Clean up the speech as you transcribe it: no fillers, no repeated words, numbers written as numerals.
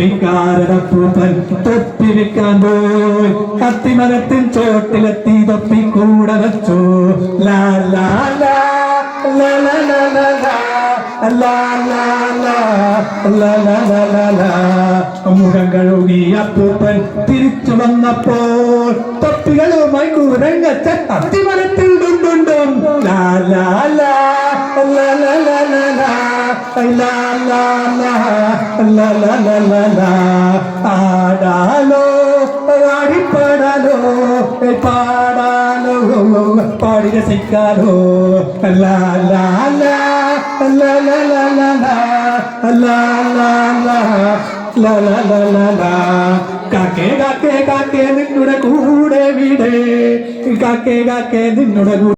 തൊപ്പിക്കാരപ്പൂപ്പൻ തൊപ്പി വിൽക്കാൻ പോയി കത്തിമരത്തിൻ ചോട്ടിലെത്തി തൊപ്പി കൂടെ വെച്ചു ലാ ലാ ലാ ലാ ലാ ലാ ലാ ലാ. മുഖം കഴുകി അപ്പൂപ്പൻ തിരിച്ചു വന്നപ്പോൾ തൊപ്പികളുമായി കൂരങ്ങച്ച അത്തിമരത്തിൽ ഡുണ്ടുണ്ടും ലാ ലാ ലാ ലാ ലാ ലാ ലാ ലാ ലാ ലാ ലാ ലാ. ആടാലോ ആടിപ്പാടാലോ പാടാലോ പാടി രസിക്കാലോ ലാ ലാ ലാ ലാ ലാ ലാ ലാ ലാ ലാ ലാ ലാ. കാക്കേ കാക്കേ കാക്കേ നിന്നുടെ കൂടെ വീടേ കാക്കേ കാക്കേ നിന്നുടെ